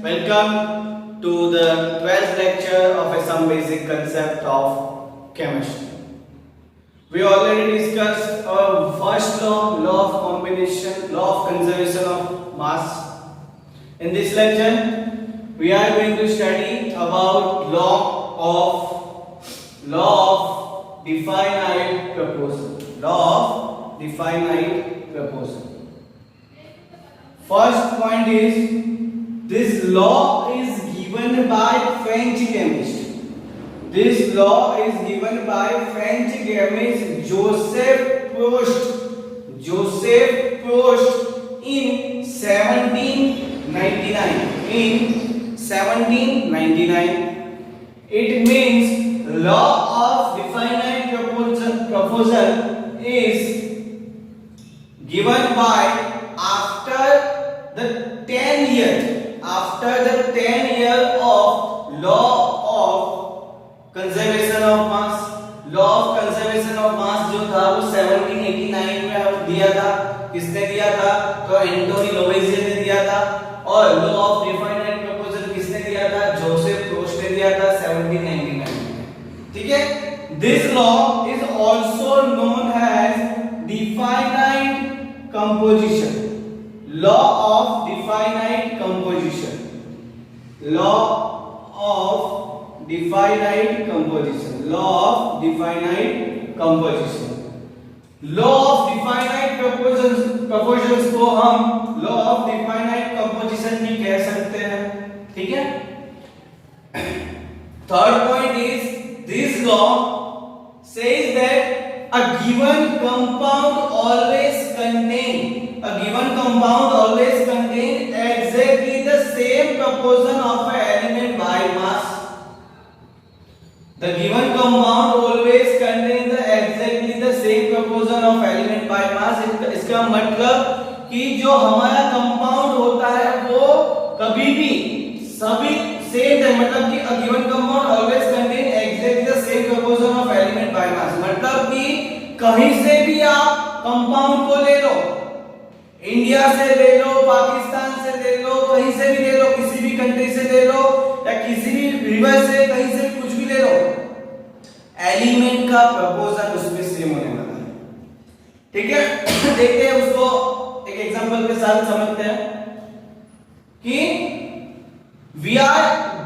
Welcome to the 12th lecture of some basic concept of chemistry. We already discussed our first law of combination, law of conservation of mass. In this lecture, we are going to study about law of definite proportion. Law of definite proportion. First point is, this law is given by French chemist. This law is given by French chemist Joseph Proust. Joseph Proust in 1799. In 1799. It means law of definite proportion is given by after the 10 years. After the 10 year of law of conservation of mass. Law of conservation of mass जो था वो 1789 में दिया था. किसने दिया था? तो एंटोनी लोवेसियर ने दिया था. और लॉ ऑफ डिफाइनाइट प्रपोर्शन किसने दिया था? जोसेफ प्रोस्ट ने दिया था 1799 में. ठीक है. This law is also known as definite composition. Law of definite composition. Law of definite composition. Law of definite composition. Law of definite proportions को हम law of definite composition भी कह सकते हैं. ठीक है. Third point is, this law says that a given compound always contain exactly the same proportion of an element by mass. The given compound always contain exactly the same proportion of element by mass. इसका मतलब कि जो हमारा compound होता है वो कभी भी सभी सेम है. मतलब कि a given compound always contain exactly the same proportion of element by mass. मतलब कि कहीं से भी आप कंपाउंड को ले लो, इंडिया से ले लो, पाकिस्तान से ले लो, कहीं से भी ले लो, किसी भी कंट्री से ले लो या किसी भी रिवर से, कहीं से कुछ भी ले लो, एलिमेंट का प्रपोर्शन उसमें सेम होने वाला है. ठीक है. देखते हैं उसको एक एग्जांपल के साथ समझते हैं कि we are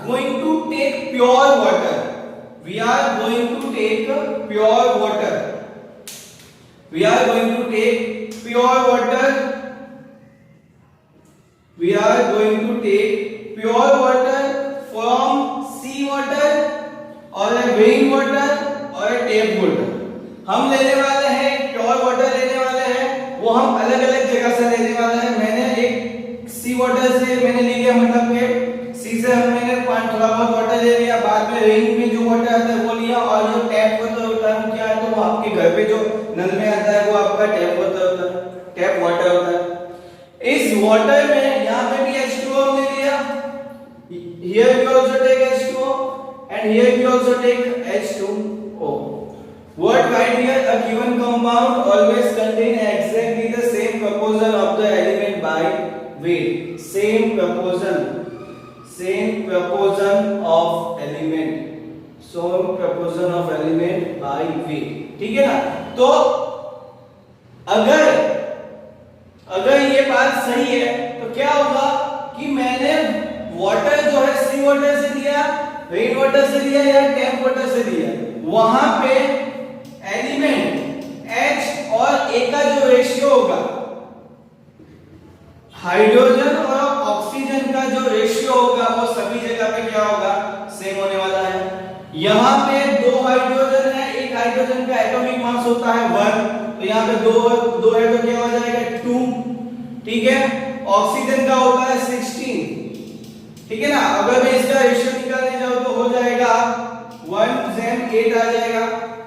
going to take pure water. We are going to take pure water. We are going to take pure water. We are going to take pure water from sea water or a rain water or a tap water. हम लेने वाले हैं pure water लेने वाले हैं. वो हम अलग अलग जगह से लेने वाले हैं. मैंने एक सी वाटर से मैंने ले लिया, मतलब कि सी से मैंने थोड़ा बहुत वाटर ले लिया. बाद में रेन में जो वाटर आता है वो लिया. और जो टैप वाटर होता है क्या है, तो वो आपके घर पे जो नल में आता है वो आपका टैप वाटर होता है. टैप वाटर होता है. इस वाटर में यहाँ पे भी H2O ले लिया. Here we also take H2O and here we also take H2O. What right here? A given compound always contain exactly the same proportion of the element by weight. Same proportion of element. Same proportion of element by weight. ठीक है ना. तो अगर ये बात सही है तो क्या होगा कि मैंने वाटर जो है सी वाटर से लिया, रेन वाटर से लिया या टैप वाटर से लिया, वहां पे एलिमेंट H और A का जो रेशियो होगा, हाइड्रोजन और ऑक्सीजन का जो रेशियो होगा वो सभी जगह पे क्या होगा? सेम होने वाला है. यहाँ पे दो हाइड्रोजन है, एक हाइड्रोजन का एटॉमिक मास होता है 1, तो यहाँ पे दो है तो क्या हो जाएगा 2. ठीक है. ऑक्सीजन का होता है 16. ठीक है ना. अगर मैं इसका रेशियो निकालने जाऊं तो हो जाएगा 1:8 आ जाएगा.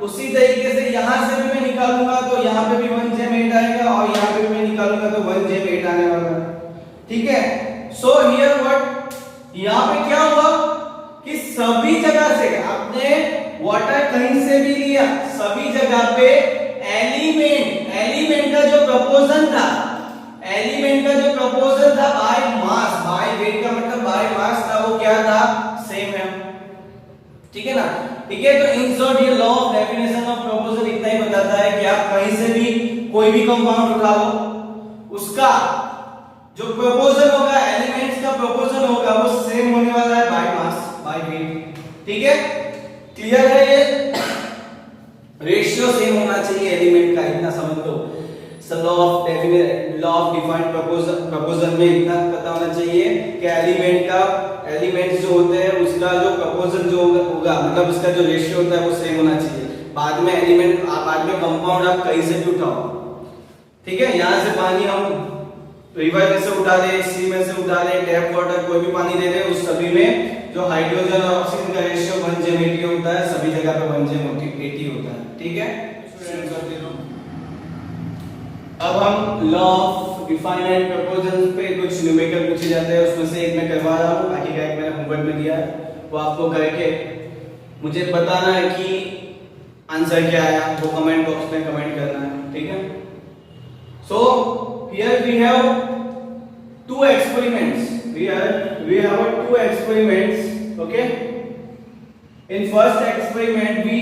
उसी तरीके से यहाँ से भी मैं निकालूंगा तो यहाँ पे भी 1:8 आएगा और यहाँ पे भी मैं निकालूंगा तो 1:8 आने वाला है. ठीक है. सो हियर व्हाट, यहाँ पे क्या हुआ कि सभी जगह से आपने वाटर कहीं से भी लिया, सभी जगह पे एलिमेंट का जो प्रपोर्शन था, बाय मास, बाय वेट का मतलब बाय मास ठीक है। तो इन शॉर्ट ये law of definition of proposal इतना ही बताता है कि आप कहीं से भी कोई भी कंपाउंड उठा लो, उसका जो प्रोपोजल होगा, एलिमेंट्स का प्रोपोजल होगा, वो सेम होने वाला है बाय मास बाय वेट। ठीक है, क्लियर है? ये रेशियो सेम होना चाहिए एलिमेंट का, इतना समझ लो। लॉ ऑफ डिफाइंड प्रोपोजल में इतना पता होना चाहिए कि एलिमेंट्स जो होते हैं उसका जो प्रोपोजल जो होगा मतलब उसका जो रेशियो होता है वो सेम होना चाहिए। बाद में कंपाउंड आप कहीं से भी उठाओ, ठीक है। यहां से पानी हम रिवर में से उठा ले, सी में से उठा ले, टैप वाटर कोई भी पानी दे दे, उस सभी में जो हाइड्रोजन और ऑक्सीजन का रेशियो 1:80 होता है, सभी जगह पे 1:80 होता है। ठीक है, अब हम लॉ ऑफ डिफाइनाइट प्रोपोजल्स पे कुछ न्यूमेरिकल पूछे जाते हैं, उसमें से एक मैं करवा रहा हूं, बाकी का एक मैंने होमवर्क में दिया है, वो आपको करके मुझे बताना है कि आंसर क्या आया, वो कमेंट बॉक्स में कमेंट करना है। ठीक है, so here we have two experiments. We have two experiments. Okay. In first experiment, we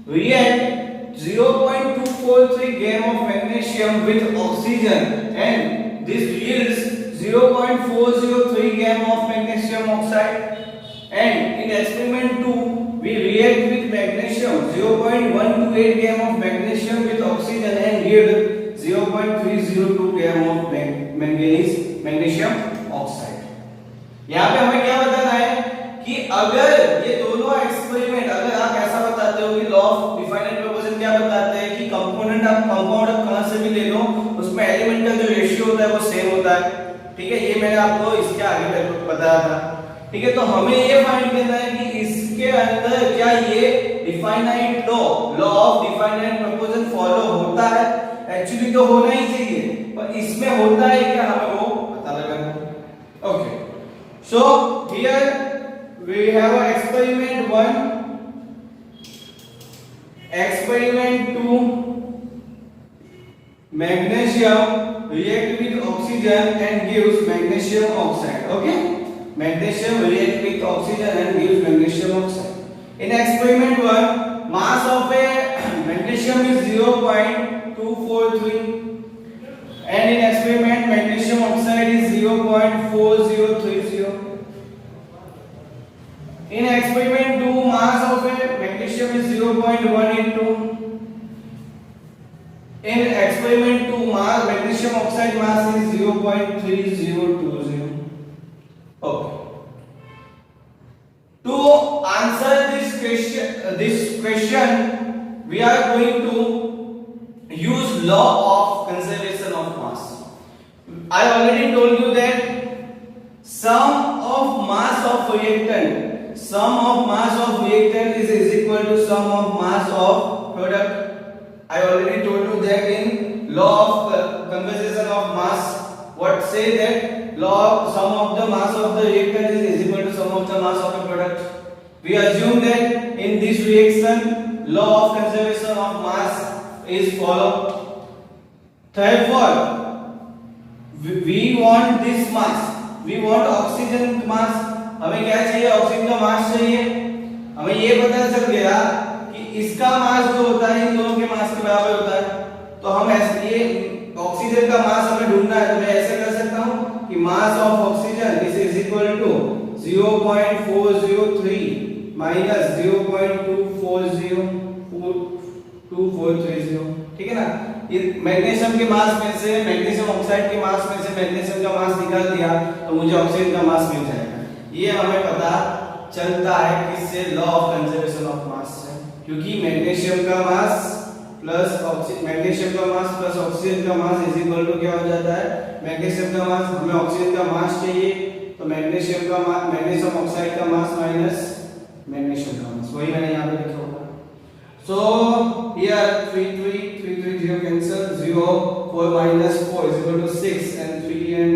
react 0.243 gram of magnesium with oxygen, and this yields 0.403 gram of magnesium oxide. And in experiment 2, we react with magnesium 0.128 gram of magnesium with oxygen and yield 0.302 gram of magnesium oxide. यहाँ पे हमें क्या बताना है कि अगर ये दोनों एक्सपेरिमेंट, अगर आप ऐसा बताते हो कि लॉ ऑफ डिफाइनाइट प्रोपोजल क्या बताते हैं कि कंपाउंड आप कहां से भी ले लो, उसमें एलिमेंट का जो रेशियो होता है वो सेम होता है। ठीक है, ये मैंने आपको इसके आगे बताया था। ठीक है, तो हमें ये फाइंड करना है कि इसके अंदर क्या ये definite law of definite proposal follow होता है। एक्चुअली तो होना ही चाहिए, पर इसमें होता है क्या, हमें वो पता लगाना है। Okay, so here we have experiment 1, experiment 2, magnesium react with oxygen and gives magnesium oxide. Okay, magnesium react with oxygen and gives magnesium oxide. In experiment 1, mass of a magnesium is 0.243, and in experiment magnesium oxide is 0.4030. In experiment 2, mass of a magnesium is 0.182. In experiment 2, magnesium oxide mass is 0.3020. Okay. To answer this question, we are going to use law of conservation of mass. I already told you that sum of mass of reactant is equal to sum of mass of product. I already told you that in law of conservation of mass, what say that sum of the mass of the reactant is equal to sum of the mass of the product. We assume that in this reaction law of conservation of mass is followed. Therefore, we want this mass, we want oxygen mass. हमें क्या चाहिए, oxygen का मास चाहिए। हमें ये पता चल गया कि इसका मास जो होता है इन दोनों के मास के बराबर होता है, तो हम ऐसे ये ऑक्सीजन का मास हमें ढूंढना है, तो मैं ऐसे कर सकता हूं कि mass of oxygen is equal to 0.403 minus 0.2430। ठीक है ना, ये मैग्नीशियम के मास में से मैग्नीशियम ऑक्साइड के मास में से मैग्नीशियम का मास निकाल दिया तो मुझे ऑक्सीजन का मास मिल जाएगा। ये हमें पता चलता है किससे, law of conservation of mass से, क्योंकि मैग्नीशियम का मास प्लस ऑक्सीजन का मास इज इक्वल टू क्या हो जाता है, मैग्नीशियम का मास, हमें ऑक्सीजन का मास चाहिए तो मैग्नीशियम ऑक्साइड का मास माइनस मैग्नीशियम का मास, वही मैंने यहां पे लिखा होगा। So here 3 cancel, 0 4 minus 4 is equal to 6 and 3 and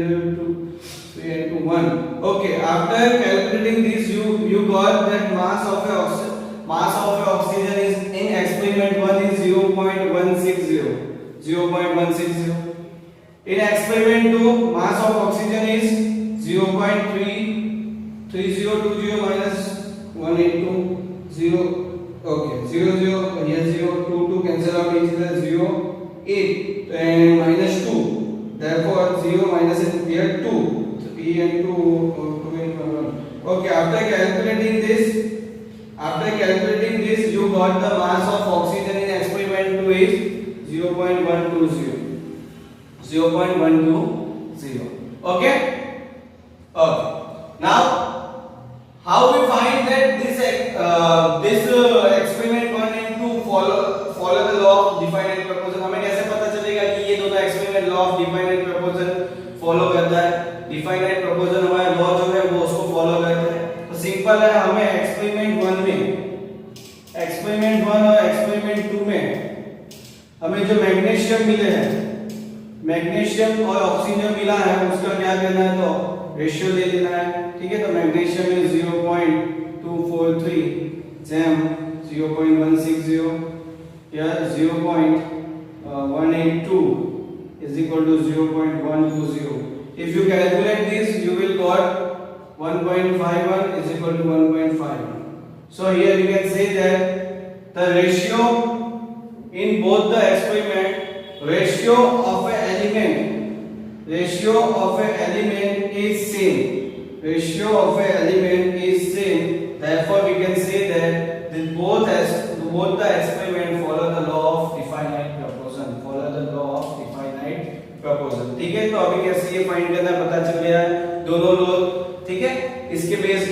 1. Okay, after calculating this you got that mass of oxygen is in experiment 1 is 0.160. In experiment 2 mass of oxygen is 0.3020 minus 182 0, okay, 0 0, here 0, 2 2 cancel out each other, 0 8 and minus 2, therefore 0 minus and here 2, so p and 2 2 and 1. Okay, after calculating this you got the mass of oxygen in experiment 2 is 0.120. Okay. Now how we find that this experiment 1 and 2 follow the law of definite proportion? हमें कैसे पता चलेगा कि ये दोनों experiment law of definite proportion follow करता है? Definite proportion हमारा लॉ जो है वो उसको फॉलो करता है। तो सिंपल है, हमें एक्सपेरिमेंट 1 में, एक्सपेरिमेंट 1 और एक्सपेरिमेंट 2 में हमें जो मैग्नीशियम मिले हैं, मैग्नीशियम और ऑक्सीजन मिला है, उसका क्या करना है? तो रेशियो ले लेना है। ठीक है, तो मैग्नीशियम इज 0.243 जैम 0.160 या 0.182 is equal to 0.120. If you calculate this, you will got 1.51 is equal to 1.51. So here you can say that the ratio in both the experiment, ratio of a element is same. Ratio of a element is same. Therefore, we can say that both the experiment follow the law of definite proportion. ठीक है, तो अभी कैसे ये find करना पता चल गया है, दोनों लोग। ठीक है, इसके बेस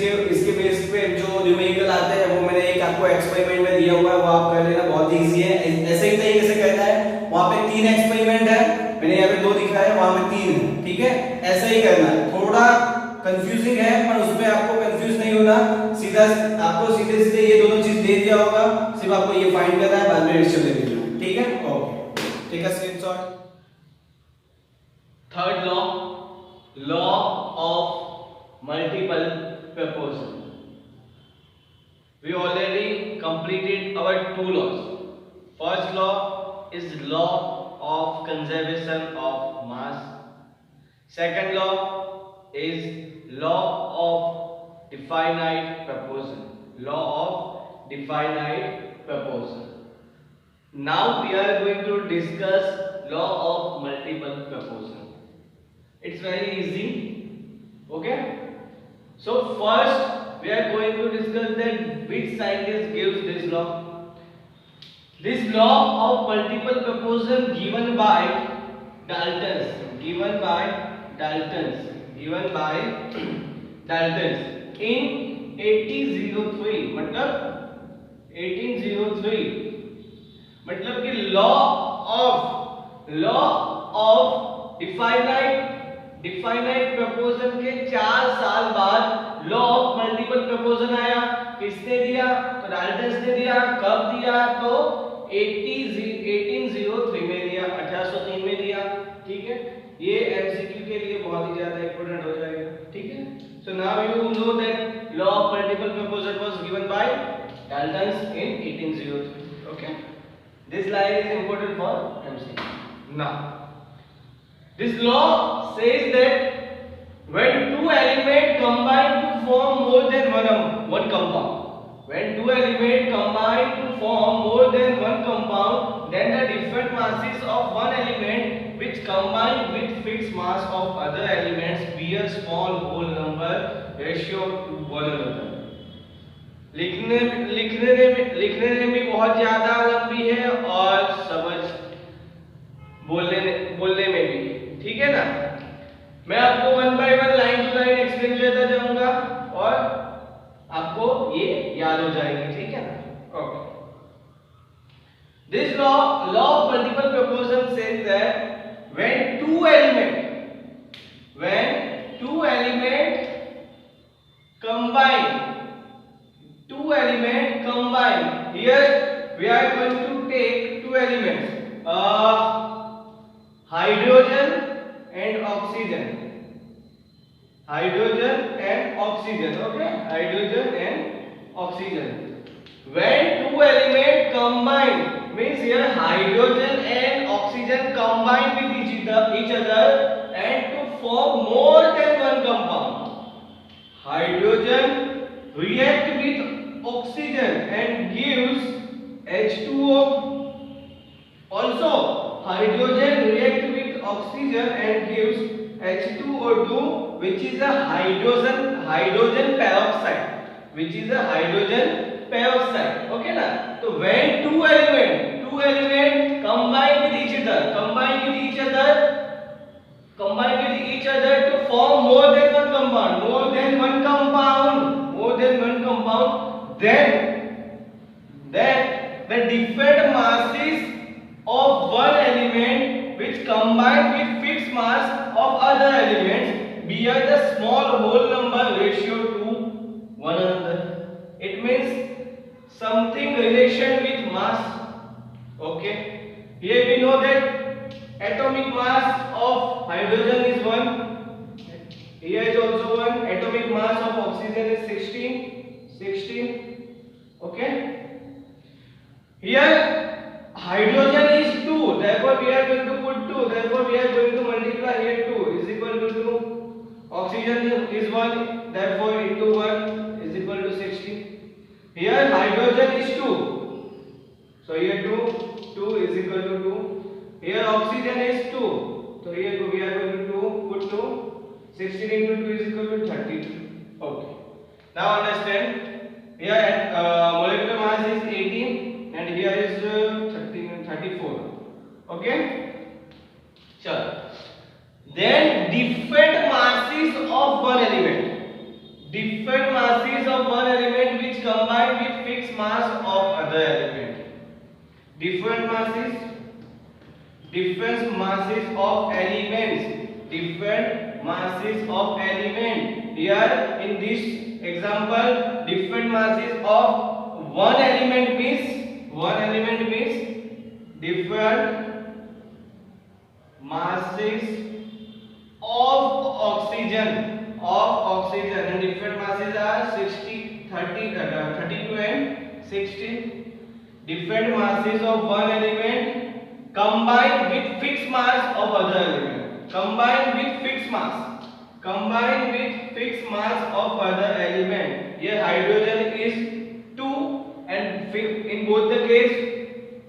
पे जो न्यूमेरिकल आते हैं वो मैंने एक आपको एक्सपेरिमेंट में दिया हुआ है, वो आप कर लेना, बहुत इजी है। ऐसे ही तरीके से करना है। वहां पे 3 एक्सपेरिमेंट है, मैंने यहाँ पे 2 दिखाया है, वहां पे 3 है। ठीक है, ऐसा ही करना है। थोड़ा कंफ्यूजिंग है पर उसमें आपको कंफ्यूज नहीं होना, सीधा आपको सीधे ये दोनों चीज दे दिया होगा, सिर्फ आपको ये फाइंड करना है, बाद में रेशियो ले लेना है। ठीक है, ओके, ठीक है, screenshot. Third law of multiple proportion. We already completed our 2 laws. First law is law of conservation of mass. Second law is law of definite proportion. Now we are going to discuss law of multiple proportion. It's very easy. Okay, so first we are going to discuss that which scientist gives this law. This law of multiple proportion given by Dalton in 1803, मतलब 1803, मतलब कि law of definite proportion के 4 साल बाद law of multiple proportion आया। किसने दिया? तो डाल्टन ने दिया। कब दिया? तो 1803 में दिया, 1803 में दिया। ठीक है, ये एमसीक्यू के लिए बहुत ही ज्यादा इंपॉर्टेंट हो जाएगा। ठीक है, so now you know that law of multiple proportion was given by Dalton in 1803. Okay, this line is important for MCQ. Now this law says that when 2 elements combine to form more than one compound, then the different masses of one element which combine with fixed mass of other elements bear small whole number ratio to one another. लिखने में भी बहुत ज्यादा लंबी है और बोलने में भी। ठीक है ना, मैं आपको 1 by 1 line to line explain करता जाऊंगा और आपको ये याद हो जाएगी। ठीक है ना, okay. This law of multiple proportion says that when two element combine, here we are going to take 2 elements, hydrogen and oxygen. Okay, hydrogen and oxygen. When 2 elements combine, means here hydrogen and oxygen combine with each other and to form more than one compound. Hydrogen react with oxygen and gives H2O. Also, hydrogen react with oxygen and gives H2O2, which is a hydrogen peroxide, which is a hydrogen peroxide. Okay na? So when two element combine with each other to form more than one compound, then the different masses of one element which combine with fixed mass of other elements bear the small whole number ratio to one another. It means something relation with mass. Okay, here we know that atomic mass of hydrogen is 1. Here is also 1. Atomic mass of oxygen is 16. Okay, here hydrogen is 2, therefore we are going to put 2, therefore we are going to multiply here 2 is equal to 2. Oxygen is 1, therefore into 1 is equal to 16. Here hydrogen is 2, so here 2 is equal to 2. Here oxygen is 2, so here we are going to put 2. 16 into 2 is equal to 32. Okay, now understand. Here molecular mass is 18 and here is 34. Okay, sure. Then different masses of one element which combine with fixed mass of other element. Different masses of element. Here in this example, different masses of one element means different masses of oxygen and different masses are 32 and 16. Different masses of one element combined with fixed mass of other element. Combined with fixed mass of other element. Here hydrogen is 2 and in both the case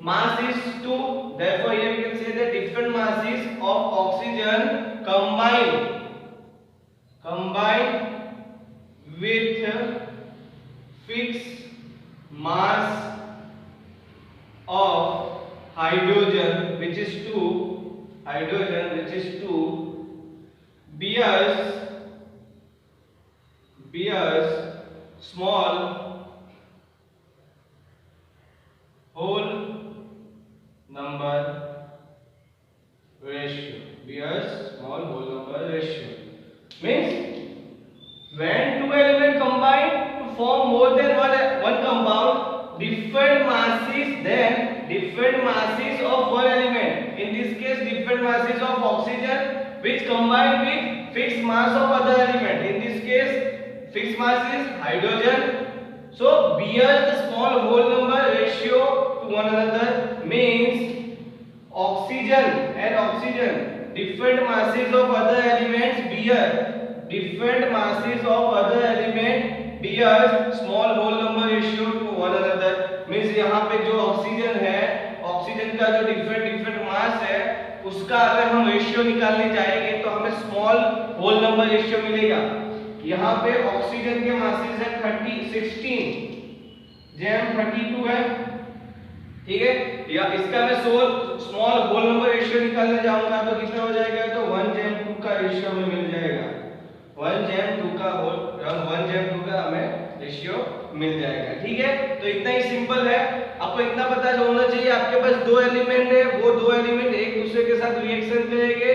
mass is 2. Therefore here we can say that different masses of oxygen combined with fixed mass of hydrogen which is 2 bears small whole number ratio. Means when two elements combine to form more than one compound, different masses of one element, in this case different masses of oxygen which combine with fixed mass of other element, in this case fixed mass is hydrogen, so bears the small whole number ratio to one another. Means oxygen different masses of other elements bear small whole number ratio to one another. Means यहाँ पे जो oxygen का जो different mass है उसका अगर हम ratio निकालने जाएंगे तो हमें स्मॉल होल नंबर रेशियो मिलेगा. यहाँ पे ऑक्सीजन के मासेस है 16 जेम 32 है, ठीक है. या इसका मैं स्मॉल होल नंबर रेशियो निकालने जाऊंगा तो कितना हो जाएगा, तो 1:2 का रेशियो हमें मिल जाएगा. 1:2 का हमें रेशियो मिल जाएगा. ठीक है, तो इतना ही सिंपल है. आपको इतना पता होना चाहिए आपके पास दो एलिमेंट है, वो दो एलिमेंट एक दूसरे के साथ रिएक्शन करेंगे,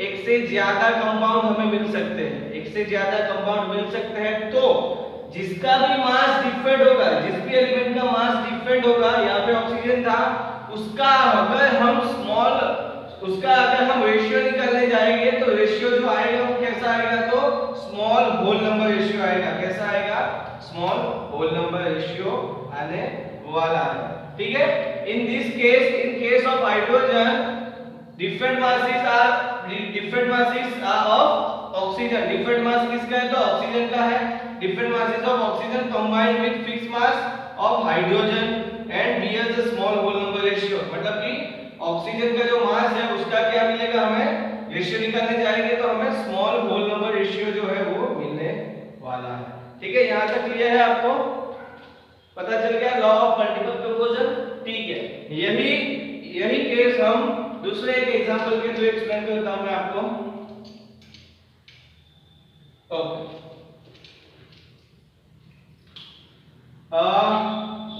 एक से ज्यादा कंपाउंड हमें मिल सकते हैं. तो जिसका भी मास डिफरेंट होगा, जिस भी एलिमेंट का मास डिफरेंट होगा, यहाँ पे ऑक्सीजन था, उसका अगर हम रेशियो निकालने जाएंगे तो रेशियो जो आएगा वो कैसा आएगा, तो स्मॉल होल नंबर रेशियो आएगा. कैसा आएगा, स्मॉल होल नंबर रेशियो आने वाला है. ठीक है. In case of hydrogen different masses are of oxygen. different mass किसका है, तो ऑक्सीजन ऑक्सीजन का है, different masses of oxygen combined with fix mass of hydrogen and bear the small whole number ratio. मतलब कि ऑक्सीजन का जो मास है उसका क्या मिलेगा, हमें रेशियो निकालने जाएंगे तो हमें स्मॉल होल नंबर रेशियो जो है वो मिलने वाला है। ठीक है, यहां तक क्लियर है, आपको पता चल गया लॉ ऑफ मल्टीपल प्रोपोर्शन। ठीक है, यही केस हम दूसरे एक एग्जांपल के थ्रू एक्सप्लेन करता हूं मैं आपको। Okay,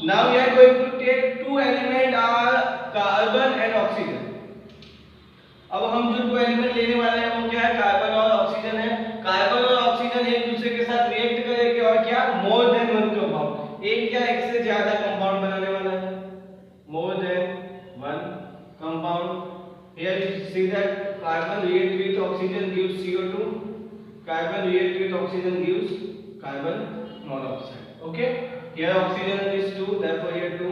now we are going to take two element are carbon and oxygen। अब हम जो दो एलिमेंट लेने वाले हैं वो क्या है, कार्बन और ऑक्सीजन है। कार्बन और ऑक्सीजन एक दूसरे के साथ रिएक्ट करेंगे और क्या, मोर देन वन कंपाउंड, एक या एक से ज्यादा कंपाउंड बनाने वाला है, more than one compound. Here you see that carbon react with oxygen gives CO2, carbon react with oxygen gives carbon monoxide. Okay, here oxygen is 2, therefore here 2,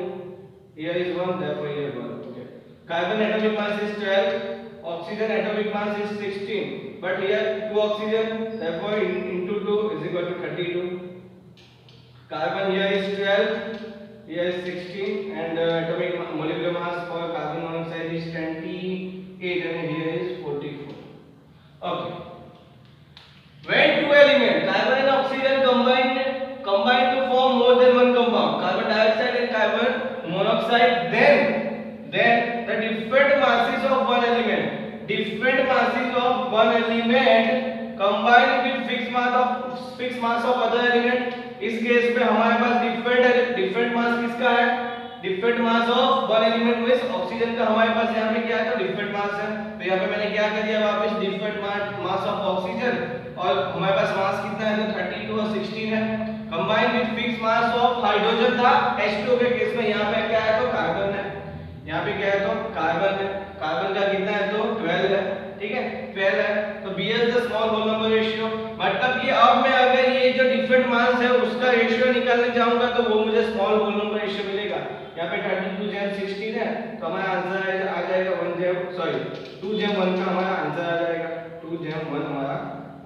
here is 1, therefore here 1. Okay, carbon atomic mass is 12, oxygen atomic mass is 16, but here 2 oxygen, therefore into 2 is equal to 32. Carbon here is 12, here is 16, and atomic molecular mass for carbon monoxide is 28, and here is 44. Okay, when two elements carbon and oxygen combine to form more than one compound, carbon dioxide and carbon monoxide, then the different masses of one element combine with fixed mass of other element। इस case में हमारे पास different mass किसका है, different mass of one element means oxygen का हमारे पास यहाँ पे क्या है, तो डिफरेंट मास है। तो यहाँ पे मैंने क्या कर दिया, वापस डिफरेंट मास ऑफ ऑक्सीजन, और हमारे पास मास कितना है, तो 32 और 16 है। Combine with fix mass of hydrogen था H2 के केस में, यहाँ पे क्या है, तो कार्बन है, यहाँ पे क्या है, तो कार्बन है। कार्बन का कितना है, तो 12 है। ठीक है, 12 है, तो BS the small whole number ratio. मतलब कि अब मैं अगर ये जो डिफरेंट मास है उसका रेशियो निकालने जाऊंगा तो वो मुझे स्मॉल होल नंबर रेशियो मिलेगा। यहाँ पे 32 जैम 16 है, तो हमारा आंसर आ जाएगा 2 जैम 1 का हमारा आंसर आ जाएगा, 2 जैम 1 हमारा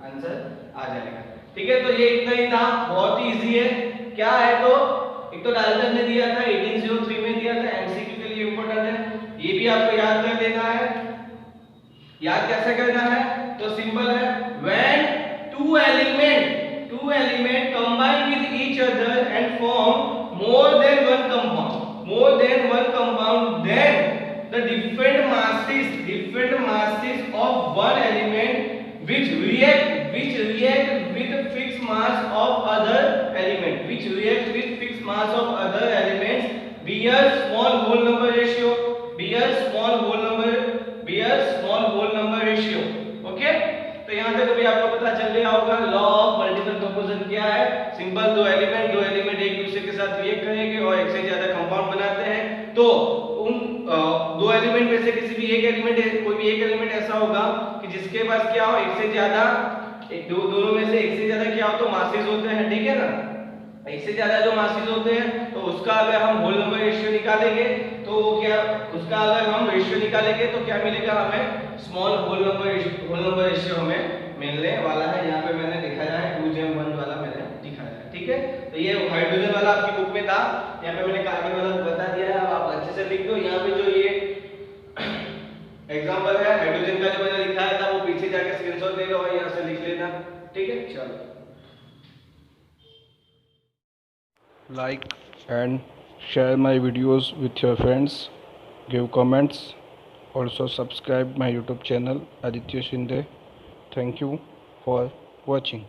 आंसर आ जाएगा। ठीक है, तो ये इतना ही था, बहुत ही इजी है। क्या है, तो एक तो डाल्टन ने दिया था 1803 में दिया था, एमसीक्यू के लिए इंपॉर्टेंट है, ये भी आपको याद कर लेना है। याद कैसे करना है, तो सिंपल है, when two element combine with each other and form more than one compound, then the different masses of one element which react with fixed mass of other elements bear small whole number ratio, okay. तो यहाँ तक अभी आपको पता चल गया होगा law of multiple composition क्या है। सिंपल, दो एलिमेंट एक दूसरे के साथ रिएक्ट करेंगे और एक से ज्यादा कंपाउंड बनाते हैं, तो उन दो एलिमेंट में से कोई भी एक एलिमेंट ऐसा होगा कि जिसके पास क्या हो, एक से ज्यादा, दोनों में से एक से ज्यादा क्या हो, तो मासेस होते हैं। ठीक है ना, एक से ज्यादा जो मासेस होते हैं, तो उसका अगर हम होल नंबर रेशियो निकालेंगे तो क्या मिलेगा, हमें स्मॉल होल नंबर रेशियो हमें मिलने वाला है। यहाँ पे मैंने दिखाया है 2 जैम 1 वाला मैंने दिखाया है। ठीक है, तो ये हाइड्रोजन वाला आपकी बुक में था, यहाँ पे मैंने कार्बन वाला बता दिया है। अब आप अच्छे से लिख दो। यहाँ पे जो ये एग्जांपल है हाइड्रोजन का जो मैंने लिखाया था वो पीछे जाके स्क्रीनशॉट ले लो और यहाँ से लिख लेना। ठीक है, चलो। Like and share my videos with your friends, give comments, also subscribe my YouTube channel Aditya Shinde. Thank you for watching.